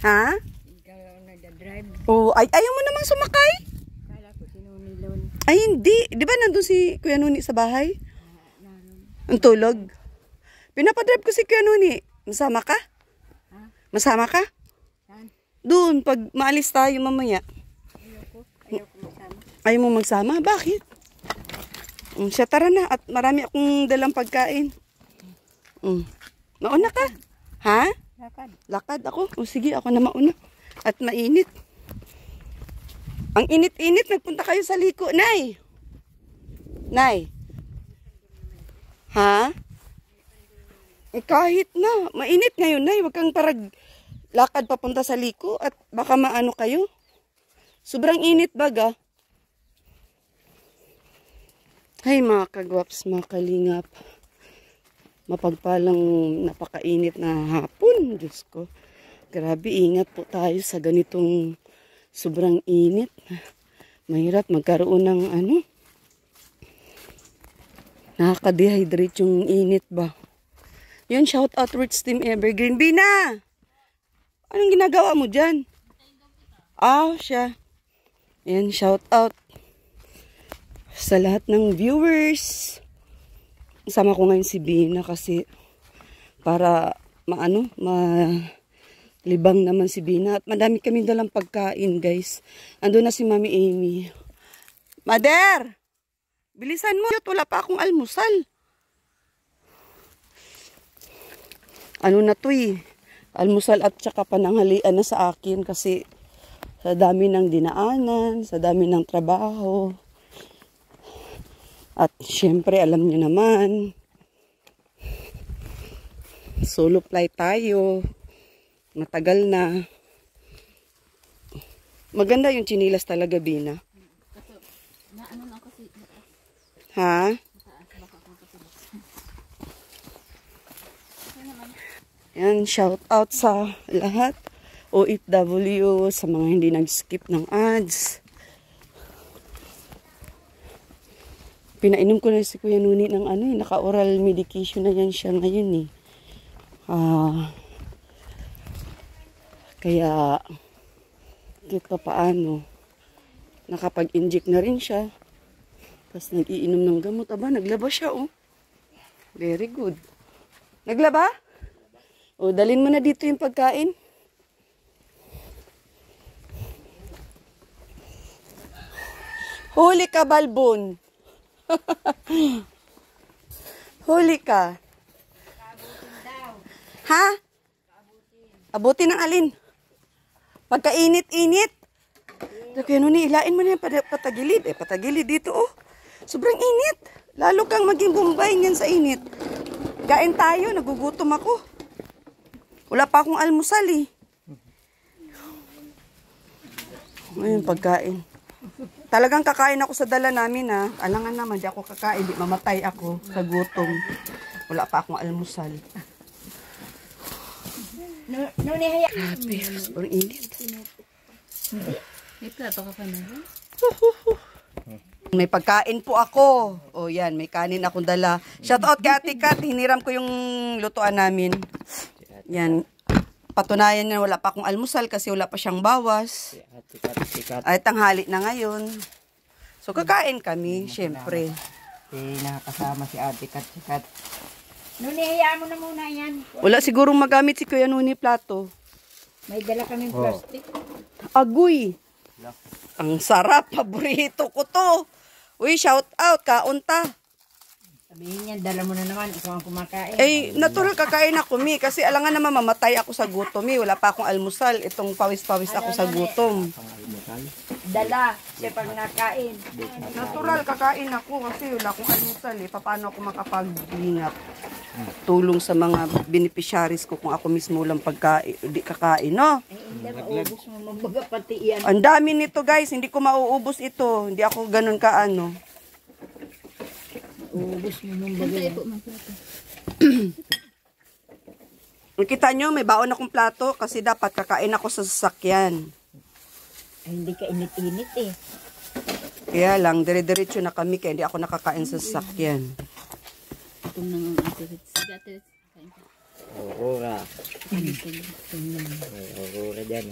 Ha? Ikaw nagda-drive. Oh, ay, ayaw mo naman sumakay? Kala ko sinunilon. Ay, hindi. Di ba nandun si Kuya Nuni sa bahay? Ang tulog. Pinapadrive ko si Kuya Nuni. Masama ka? Ha? Masama ka? Saan? Doon, pag maalis tayo mamaya. Ayoko masama. Ayaw mo magsama? Bakit? Siya, tara na. At marami akong dalang pagkain. Mauna ka? Ha? Lakad. Lakad ako. O sige, ako na mauna. At mainit. Ang init-init. Nagpunta kayo sa liko, Nay. Nay. Ha? Eh, kahit na. Mainit ngayon, Nay. Huwag kang parag lakad papunta sa liko at baka maano kayo. Sobrang init baga. Hay mga kagwaps, mga kalingap. Mapagpalang napakainit na hapon. Diyos ko. Grabe, ingat po tayo sa ganitong sobrang init. Mahirap magkaroon ng ano. Nakaka-dehydrate yung init ba. Yun, shout out Roots Team Evergreen. Bina! Anong ginagawa mo dyan? Siya. Yan, shout out sa lahat ng viewers. Sama ko ngayon si Bina kasi para malibang naman si Bina. At madami kami dalang pagkain, guys. Ando na si Mami Amy. Mother! Bilisan mo. Wala pa akong almusal. Ano na to eh. Almusal at saka pananghalian na sa akin kasi sa dami ng dinaanan, sa dami ng trabaho. At syempre, alam niyo naman, solo flight tayo. Matagal na. Maganda yung chinilas talaga, Bina. Ha? Yan, shout out sa lahat. OFW, sa mga hindi nag-skip ng ads. Pinainom ko na si Kuya Nuni ng naka-oral medication na yan siya ngayon eh. Kaya, kahit paano, nakapag-inject na rin siya. Tapos nag-iinom ng gamot. Aba, naglaba siya oh. Very good. Naglaba? O, dalhin mo na dito yung pagkain. Huli ka, Balbon. Huli ka. Ha? Abutin ng alin? Pagkainit-init. Kaya nun, ilain mo na yung patagilid. Patagilid dito, oh. Sobrang init. Lalo kang maging bumbay niyan sa init. Kain tayo, nagugutom ako. Wala pa akong almusal, eh. Ayun, pagkain. Talagang kakain ako sa dala namin, ha. Alangan naman, di ako kakain. Di mamatay ako sa gutom. Wala pa akong almusal. Grabe, sobrang init. May plato ka pa na? May pagkain po ako. O yan, may kanin akong dala. Shout out kay Ate Kat. Hiniram ko yung lutuan namin. Yan. Patunayan na wala pa akong almusal kasi wala pa siyang bawas. Ay, tanghali na ngayon. So, kakain kami, syempre. Nakakasama si Ate Kat. Nuni, hayaan mo na muna yan. Wala sigurong magamit si Kuya Nuni plato. May dala kaming plastic. Agoy! Ang sarap, paborito ko to. Uy, shout out, kaunta. Sabihin niya, dala mo na naman, ikaw ang kumakain. Eh, natural kakain ako, Mi. Kasi alangan naman mamatay ako sa gutom, Mi. Wala pa akong almusal. Itong pawis-pawis ako sa gutom. Dala, siya pag nakain. Natural kakain ako kasi wala akong almusal, eh. Paano ako makapaghingat? Tulong sa mga beneficiaries ko kung ako mismo lang pagkain, di kakain, no? Ay, hindi, maubos mo, mabaga pati iyan. Ang dami nito, guys. Hindi ko mauubos ito. Hindi ako ganun kaano. Ubus mo mong bagay. Kita nyo, may baon akong plato kasi dapat kakain ako sa sasakyan. Ay, hindi ka init-init eh. Kaya lang, dire-diretso na kami kaya hindi ako nakakain sa sasakyan. Itong nang ate. Aurora. May Aurora dyan.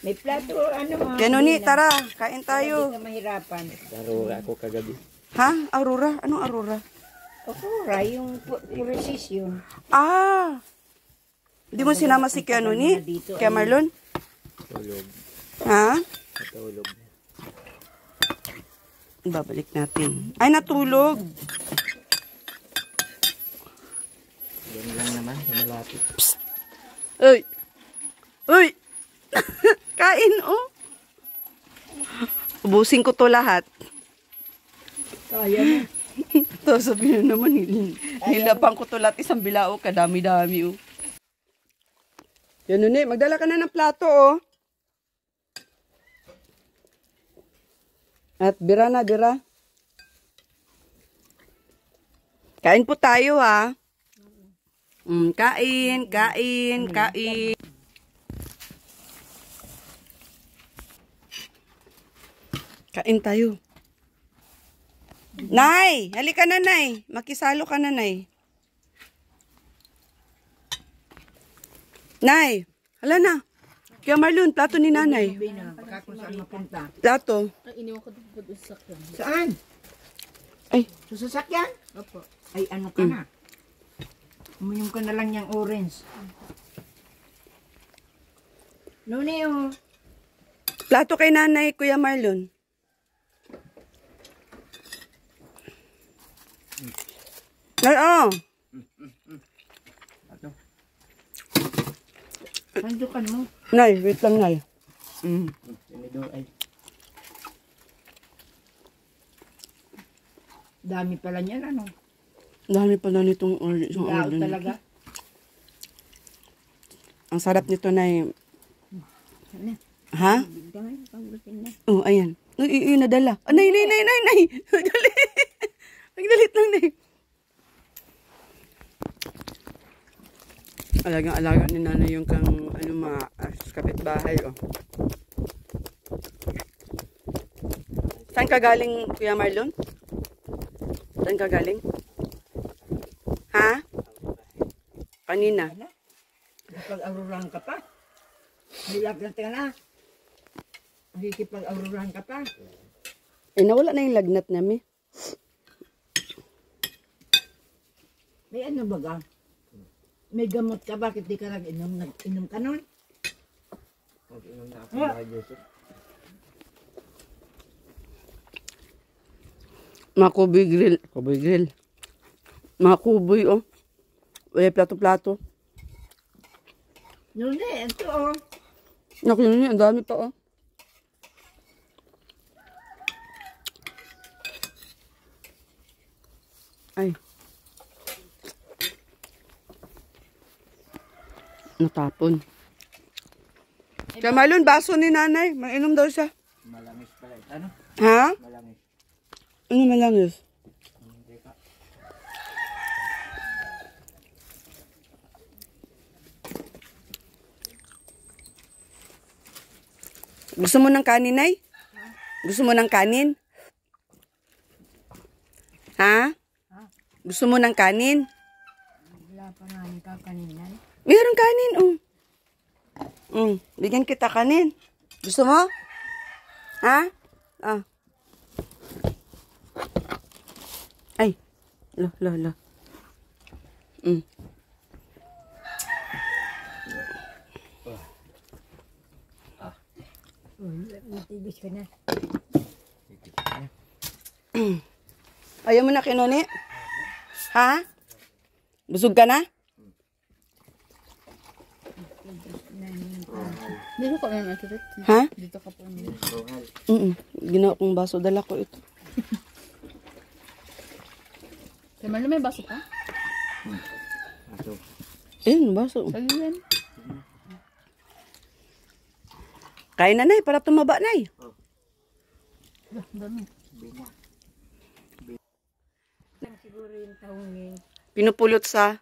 May plato, ano mga. Kaya ni, tara, kain tayo. Hindi ka mahirapan. Aurora ako kagabi. Ha? Aurora? Anong Aurora? Okura, yung purisis yun. Ah! Hindi mo sinama si Kaya ni? Kaya Marlon? Tulog. Ha? Tulog. Babalik natin. Ay, natulog. Yan lang naman, sa malapit. Uy! Uy! Kain, oh! Ubusin ko to lahat. Kaya na. Ito, sabihin na naman, nilapang ko to lahat. Isang bilao, kadami-dami, oh. Yan, Nuni, magdala ka na ng plato, oh. At bira na, bira. Kain po tayo, ha. Kain, kain, kain. Kain tayo. Nay! Halika na, Nay. Makisalo ka na, Nay. Nay! Hala na. Kaya Marlon, plato ni Nanay. Baka kung saan mapunta. Plato. Saan? Ay, Sa sasakyan? Opo. Ay, ano ka na? Uminom ka na lang yung orange. Nuni, oh. plato kay Nanay, Kuya Marlon. Ay, oh. Sandukan mo. Nay, wait lang, Nay. Tinidor ay. Dami pala niyan, ano? Dami pala nitong isang Lao order. talaga. Ang sarap nito, Nay. Ano? Ha? Bigyan mo, panggutin na. Oh, ayan. Uy, nadala. Ah, Nay. Dali. Nagdalit lang, Nay. Alagang-alaga ni Nanay yung kang mga kapitbahay, oh. Saan ka galing, Kuya Marlon? Saan ka galing? Ha? Kanina. Nakipag-aruran ka pa. Nilagyan ka na. Nakikipag-aruran ka pa. Eh, nawala na yung lagnat namin. May ano baga? May gamot ka, bakit di ka nag-inom? Nag-inom ka nun? Mag-inom na ako mga Joseph. Mga kuboy grill. Mga kuboy, oh. Wala plato-plato. Yun eh, ito oh. Naku, yun, ang dami pa, oh. Ay. Natapon. Kaya Marlon, baso ni Nanay. Mainom daw siya. Malamis pala. Ano? Ha? Malamis. Ano malangis? Gusto mo ng kanin, Nay? Gusto mo ng kanin? Ha? Gusto mo ng kanin? Wala pa nga yung kakaninan. Meron kanin, oh. Bigyan kita kanin. Gusto mo? Ha? Ah. Ay. Lo. Matibis ka na. Ayaw mo na kinuni? Ha? Busog ka na? Dito ka na natin. Ha? Dito ka po. Ginawa kong baso. Dala ko ito. Kaya Marlon, may baso pa? Aso. Ayun, baso. Sali yan. Kain na, Nay, para tumaba, Nay. Dami. Siguro yung taong yung Pinupulot sa...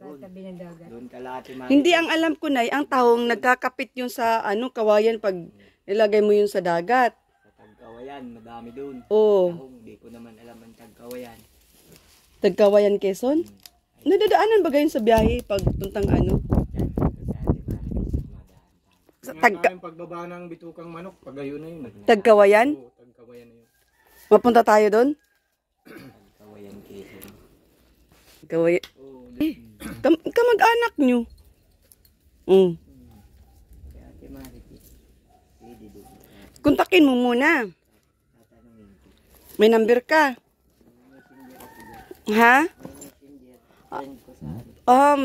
katabi ng dagat. Doon kalahati mga. Hindi ang alam ko, Nay, ang tahong nagkakapit yun sa kawayan pag nilagay mo yun sa dagat. Sa Tagkawayan, madami doon. Oo. Hindi ko naman alam ang Tagkawayan. Tagkawayan, Quezon? Nadadaanan ba gayon sa biyahe pag puntang ano? Sa Yung pagbaba ng bitukang manok, pagayo na yun. Tagkawayan? Oo, tagkawayan na yun. Mapunta tayo doon? Tagkawayan Quezon. Tagkawayan. Oo, Kamag-anak nyo. Mm. kaya Ate Marites. Pwede doon. Kontakin mo muna. Tatanungin ko. May number ka. Ha? Friend ko sa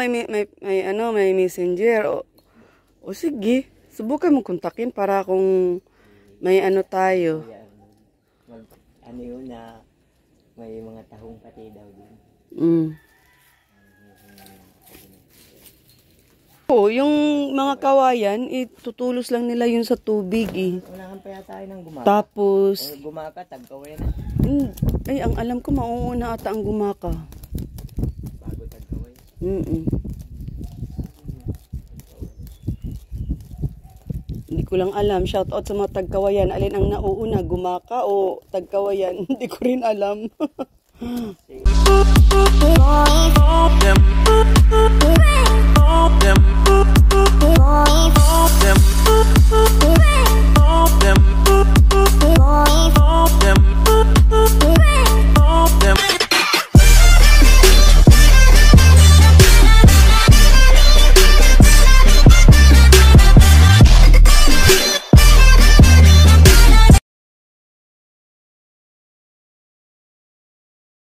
May messenger. O sige. Subukan mo kontakin para kung may ano tayo. Kuya Arnold. Ano yun na may mga tahong pati daw din. Mm. Oo, yung mga kawayan, itutulos lang nila yun sa tubig eh. Unahan pa yata tayo ng gumaka. Tapos, O gumaka, tagkawayan na. ay, ang alam ko, mauuna ata ang gumaka. Bago tagkawayan. Mm-mm. Hindi ko lang alam. Shout out sa mga tagkawayan. Alin ang nauuna, gumaka o tagkawayan? Hindi ko rin alam. Them